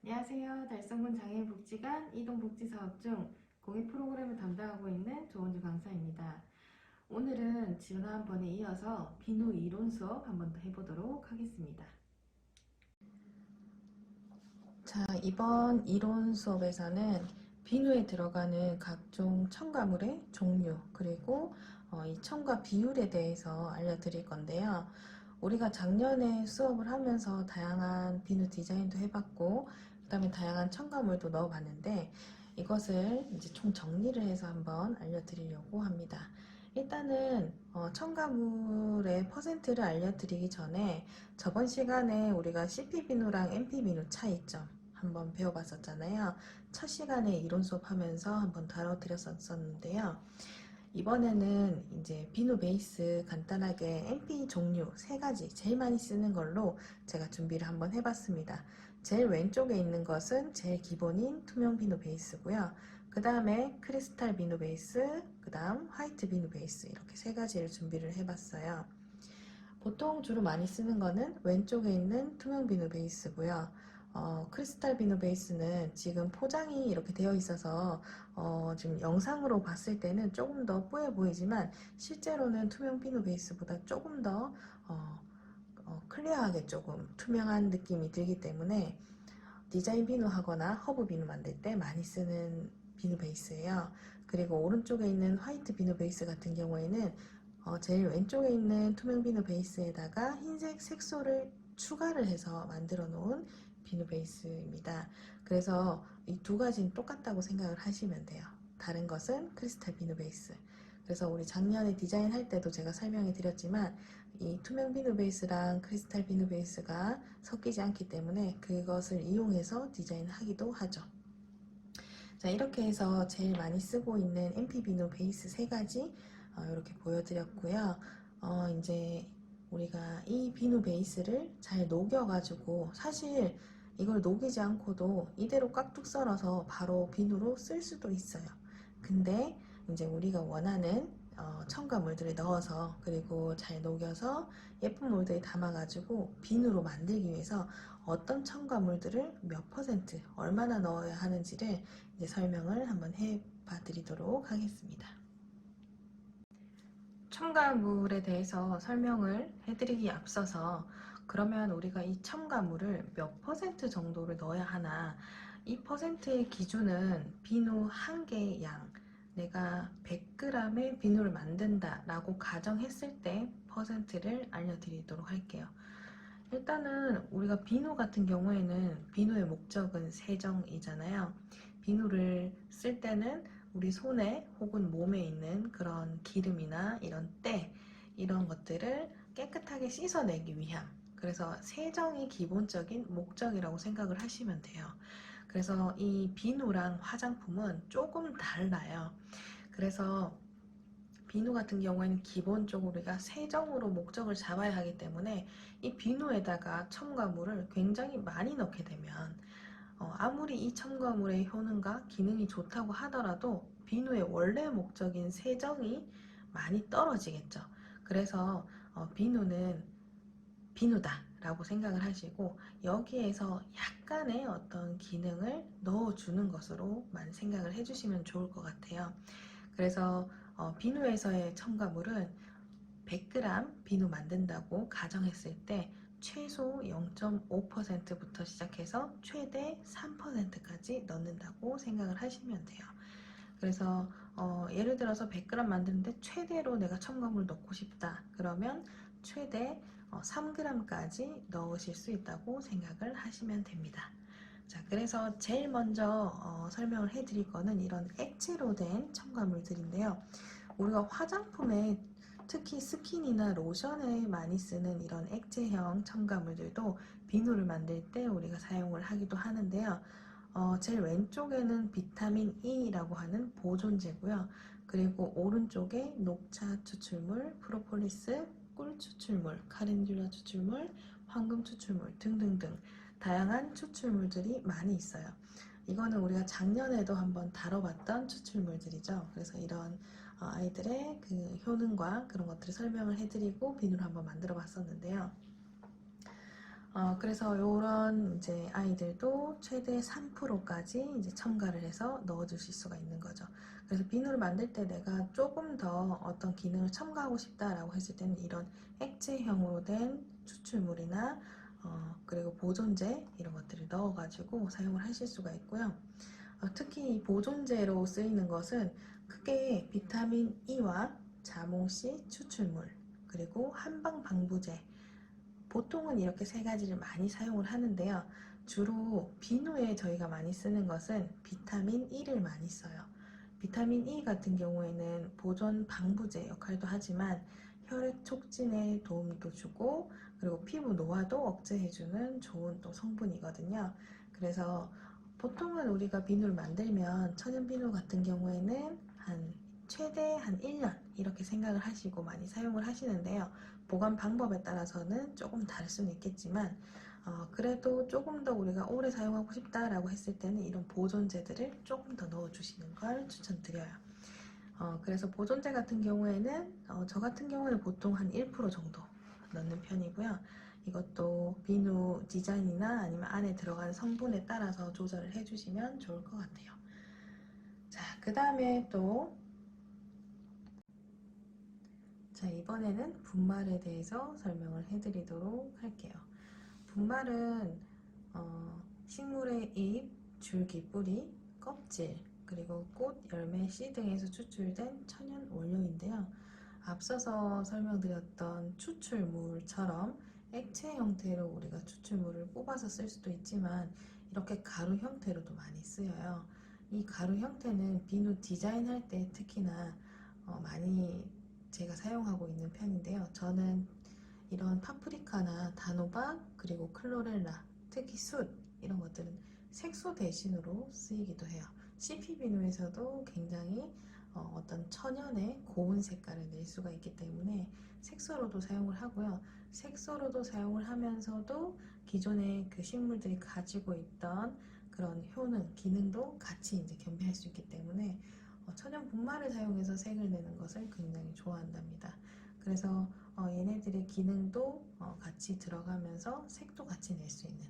안녕하세요. 달성군 장애인복지관 이동복지사업 중 공익 프로그램을 담당하고 있는 조원주 강사입니다. 오늘은 지난번에 이어서 비누 이론 수업 한번 더 해보도록 하겠습니다. 자, 이번 이론 수업에서는 비누에 들어가는 각종 첨가물의 종류 그리고 이 첨가 비율에 대해서 알려드릴 건데요. 우리가 작년에 수업을 하면서 다양한 비누 디자인도 해봤고 그 다음에 다양한 첨가물도 넣어봤는데 이것을 이제 총 정리를 해서 한번 알려드리려고 합니다. 일단은 첨가물의 퍼센트를 알려드리기 전에 저번 시간에 우리가 CP비누랑 MP비누 차이점 한번 배워봤었잖아요. 첫 시간에 이론 수업 하면서 한번 다뤄드렸었는데요. 이번에는 이제 비누 베이스 간단하게 MP 종류 3가지 제일 많이 쓰는 걸로 제가 준비를 한번 해봤습니다. 제일 왼쪽에 있는 것은 제일 기본인 투명 비누 베이스고요. 그 다음에 크리스탈 비누 베이스, 그 다음 화이트 비누 베이스 이렇게 3가지를 준비를 해봤어요. 보통 주로 많이 쓰는 거는 왼쪽에 있는 투명 비누 베이스고요. 크리스탈 비누 베이스는 지금 포장이 이렇게 되어 있어서 지금 영상으로 봤을 때는 조금 더 뽀해 보이지만 실제로는 투명 비누 베이스보다 조금 더 클리어하게 조금 투명한 느낌이 들기 때문에 디자인 비누 하거나 허브 비누 만들 때 많이 쓰는 비누 베이스예요. 그리고 오른쪽에 있는 화이트 비누 베이스 같은 경우에는 제일 왼쪽에 있는 투명 비누 베이스에다가 흰색 색소를 추가를 해서 만들어 놓은 비누 베이스입니다. 그래서 이 두 가지는 똑같다고 생각을 하시면 돼요. 다른 것은 크리스탈 비누 베이스. 그래서 우리 작년에 디자인 할 때도 제가 설명해 드렸지만 이 투명 비누 베이스랑 크리스탈 비누 베이스가 섞이지 않기 때문에 그것을 이용해서 디자인하기도 하죠. 자, 이렇게 해서 제일 많이 쓰고 있는 MP 비누 베이스 3가지 이렇게 보여드렸고요. 이제 우리가 이 비누 베이스를 잘 녹여가지고 사실 이걸 녹이지 않고도 이대로 깍둑 썰어서 바로 비누로 쓸 수도 있어요. 근데 이제 우리가 원하는 첨가물들을 넣어서 그리고 잘 녹여서 예쁜 물들에 담아가지고 비누로 만들기 위해서 어떤 첨가물들을 몇 퍼센트 얼마나 넣어야 하는지를 이제 설명을 한번 해봐 드리도록 하겠습니다. 첨가물에 대해서 설명을 해드리기에 앞서서 그러면 우리가 이 첨가물을 몇 퍼센트 정도를 넣어야 하나, 이 퍼센트의 기준은 비누 한 개의 양, 내가 100g의 비누를 만든다 라고 가정했을 때 퍼센트를 알려드리도록 할게요. 일단은 우리가 비누 같은 경우에는 비누의 목적은 세정이잖아요. 비누를 쓸 때는 우리 손에 혹은 몸에 있는 그런 기름이나 이런 때 이런 것들을 깨끗하게 씻어내기 위함. 그래서 세정이 기본적인 목적이라고 생각을 하시면 돼요. 그래서 이 비누랑 화장품은 조금 달라요. 그래서 비누 같은 경우에는 기본적으로 우리가 세정으로 목적을 잡아야 하기 때문에 이 비누에다가 첨가물을 굉장히 많이 넣게 되면 아무리 이 첨가물의 효능과 기능이 좋다고 하더라도 비누의 원래 목적인 세정이 많이 떨어지겠죠. 그래서 비누는 비누다 라고 생각을 하시고 여기에서 약간의 어떤 기능을 넣어주는 것으로만 생각을 해주시면 좋을 것 같아요. 그래서 비누에서의 첨가물은 100g 비누 만든다고 가정했을 때 최소 0.5%부터 시작해서 최대 3%까지 넣는다고 생각을 하시면 돼요. 그래서 예를 들어서 100g 만드는데 최대로 내가 첨가물 넣고 싶다 그러면 최대 3g까지 넣으실 수 있다고 생각을 하시면 됩니다. 자, 그래서 제일 먼저 설명을 해드릴 거는 이런 액체로 된 첨가물들인데요. 우리가 화장품에 특히 스킨이나 로션에 많이 쓰는 이런 액체형 첨가물들도 비누를 만들 때 우리가 사용을 하기도 하는데요. 제일 왼쪽에는 비타민 E라고 하는 보존제고요. 그리고 오른쪽에 녹차 추출물, 프로폴리스, 꿀 추출물, 카렌듈라 추출물, 황금 추출물 등등등 다양한 추출물들이 많이 있어요. 이거는 우리가 작년에도 한번 다뤄봤던 추출물들이죠. 그래서 이런 아이들의 그 효능과 그런 것들을 설명을 해드리고 비누를 한번 만들어 봤었는데요. 그래서 이런 이제 아이들도 최대 3%까지 이제 첨가를 해서 넣어주실 수가 있는 거죠. 그래서 비누를 만들 때 내가 조금 더 어떤 기능을 첨가하고 싶다라고 했을 때는 이런 액체형으로 된 추출물이나 그리고 보존제 이런 것들을 넣어가지고 사용을 하실 수가 있고요. 특히 이 보존제로 쓰이는 것은 크게 비타민 E와 자몽C 추출물 그리고 한방 방부제 보통은 이렇게 세 가지를 많이 사용을 하는데요. 주로 비누에 저희가 많이 쓰는 것은 비타민 E를 많이 써요. 비타민 E 같은 경우에는 보존 방부제 역할도 하지만 혈액 촉진에 도움도 주고 그리고 피부 노화도 억제해주는 좋은 또 성분이거든요. 그래서 보통은 우리가 비누를 만들면 천연 비누 같은 경우에는 최대 한 1년 이렇게 생각을 하시고 많이 사용을 하시는데요. 보관 방법에 따라서는 조금 다를 수는 있겠지만 그래도 조금 더 우리가 오래 사용하고 싶다라고 했을 때는 이런 보존제들을 조금 더 넣어주시는 걸 추천드려요. 그래서 보존제 같은 경우에는 저 같은 경우는 보통 한 1% 정도 넣는 편이고요. 이것도 비누 디자인이나 아니면 안에 들어간 성분에 따라서 조절을 해주시면 좋을 것 같아요. 자, 그 다음에 또 이번에는 분말에 대해서 설명을 해드리도록 할게요. 분말은 식물의 잎, 줄기, 뿌리, 껍질, 그리고 꽃, 열매, 씨 등에서 추출된 천연 원료인데요. 앞서서 설명드렸던 추출물처럼 액체 형태로 우리가 추출물을 뽑아서 쓸 수도 있지만 이렇게 가루 형태로도 많이 쓰여요. 이 가루 형태는 비누 디자인할 때 특히나 많이 제가 사용하고 있는 편인데요. 저는 이런 파프리카나 단호박 그리고 클로렐라, 특히 숯 이런 것들은 색소 대신으로 쓰이기도 해요. CP 비누에서도 굉장히 어떤 천연의 고운 색깔을 낼 수가 있기 때문에 색소로도 사용을 하고요. 색소로도 사용을 하면서도 기존의 그 식물들이 가지고 있던 그런 효능, 기능도 같이 이제 겸비할 수 있기 때문에 천연 분말을 사용해서 색을 내는 것을 굉장히 좋아한답니다. 그래서 얘네들의 기능도 같이 들어가면서 색도 같이 낼 수 있는,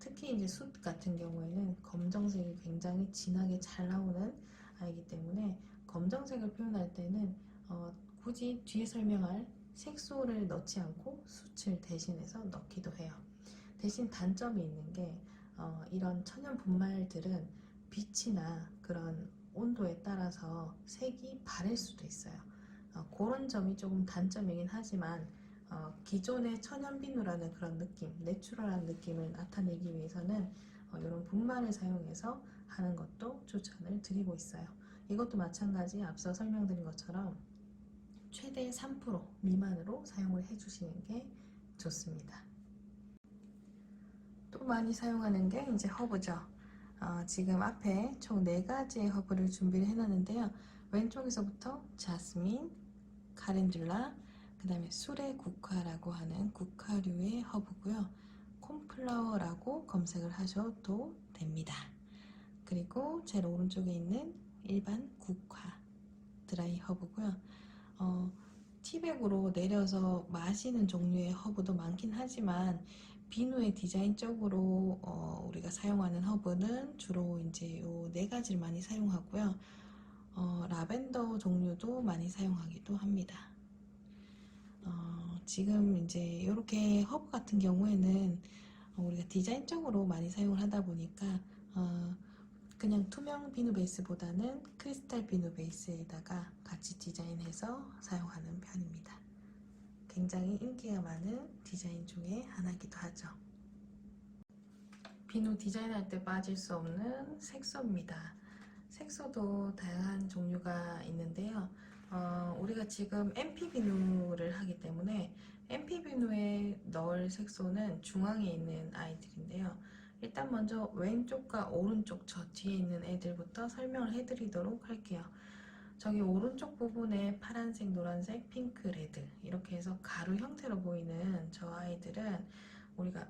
특히 이제 숯 같은 경우에는 검정색이 굉장히 진하게 잘 나오는 아이기 때문에 검정색을 표현할 때는 굳이 뒤에 설명할 색소를 넣지 않고 숯을 대신해서 넣기도 해요. 대신 단점이 있는 게 이런 천연 분말들은 빛이나 그런 온도에 따라서 색이 바뀔 수도 있어요. 그런 점이 조금 단점이긴 하지만 기존의 천연 비누라는 그런 느낌, 내추럴한 느낌을 나타내기 위해서는 이런 분말을 사용해서 하는 것도 추천을 드리고 있어요. 이것도 마찬가지 앞서 설명드린 것처럼 최대 3% 미만으로 사용을 해주시는 게 좋습니다. 또 많이 사용하는 게 이제 허브죠. 지금 앞에 총 4가지의 허브를 준비를 해놨는데요. 왼쪽에서부터 자스민, 카렌듈라, 그 다음에 수레 국화라고 하는 국화류의 허브고요. 콤플라워라고 검색을 하셔도 됩니다. 그리고 제일 오른쪽에 있는 일반 국화 드라이 허브고요. 티백으로 내려서 마시는 종류의 허브도 많긴 하지만 비누의 디자인적으로 우리가 사용하는 허브는 주로 이제 요 4가지를 많이 사용하고요. 라벤더 종류도 많이 사용하기도 합니다. 지금 이제 이렇게 허브 같은 경우에는 우리가 디자인적으로 많이 사용을 하다 보니까 그냥 투명 비누 베이스보다는 크리스탈 비누 베이스에다가 같이 디자인해서 사용하는 편입니다. 굉장히 인기가 많은 디자인 중에 하나이기도 하죠. 비누 디자인할 때 빠질 수 없는 색소입니다. 색소도 다양한 종류가 있는데요. 우리가 지금 MP 비누를 하기 때문에 MP 비누에 넣을 색소는 중앙에 있는 아이들인데요. 일단 먼저 왼쪽과 오른쪽 저 뒤에 있는 애들부터 설명을 해드리도록 할게요. 저기 오른쪽 부분에 파란색, 노란색, 핑크, 레드 이렇게 해서 가루 형태로 보이는 저 아이들은 우리가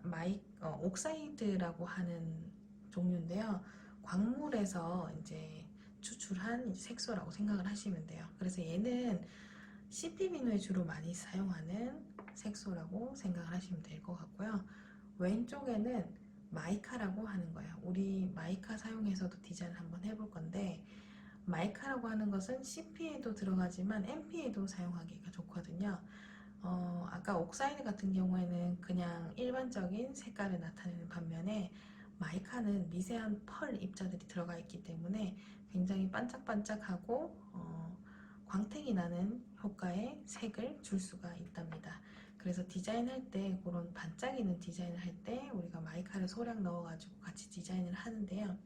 옥사이드라고 하는 종류인데요. 광물에서 이제 추출한 색소라고 생각을 하시면 돼요. 그래서 얘는 CP 비누에 주로 많이 사용하는 색소라고 생각을 하시면 될 것 같고요. 왼쪽에는 마이카라고 하는 거예요. 우리 마이카 사용해서도 디자인을 한번 해볼 건데, 마이카라고 하는 것은 CP에도 들어가지만 MP에도 사용하기가 좋거든요. 아까 옥사이드 같은 경우에는 그냥 일반적인 색깔을 나타내는 반면에 마이카는 미세한 펄 입자들이 들어가 있기 때문에 굉장히 반짝반짝하고 광택이 나는 효과의 색을 줄 수가 있답니다. 그래서 디자인할 때 그런 반짝이는 디자인을 할 때 우리가 마이카를 소량 넣어가지고 같이 디자인을 하는데요.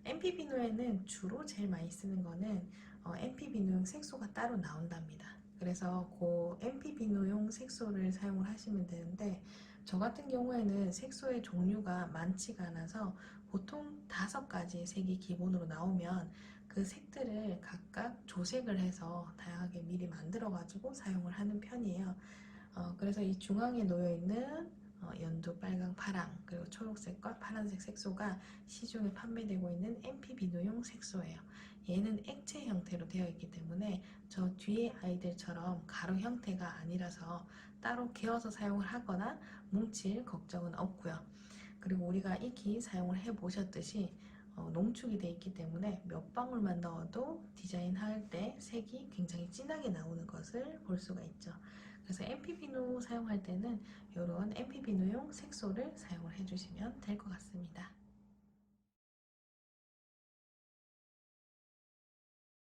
MP비누에는 주로 제일 많이 쓰는 거는 MP비누용 색소가 따로 나온답니다. 그래서 그 MP비누용 색소를 사용을 하시면 되는데, 저 같은 경우에는 색소의 종류가 많지가 않아서 보통 5가지의 색이 기본으로 나오면 그 색들을 각각 조색을 해서 다양하게 미리 만들어 가지고 사용을 하는 편이에요. 그래서 이 중앙에 놓여 있는 연두, 빨강, 파랑, 그리고 초록색과 파란색 색소가 시중에 판매되고 있는 MP비누용 색소예요. 얘는 액체 형태로 되어 있기 때문에 저 뒤에 아이들처럼 가루 형태가 아니라서 따로 개어서 사용을 하거나 뭉칠 걱정은 없고요. 그리고 우리가 익히 사용을 해 보셨듯이 농축이 되어 있기 때문에 몇 방울만 넣어도 디자인할 때 색이 굉장히 진하게 나오는 것을 볼 수가 있죠. 그래서 MP비누 사용할 때는 이런 MP비누용 색소를 사용을 해주시면 될 것 같습니다.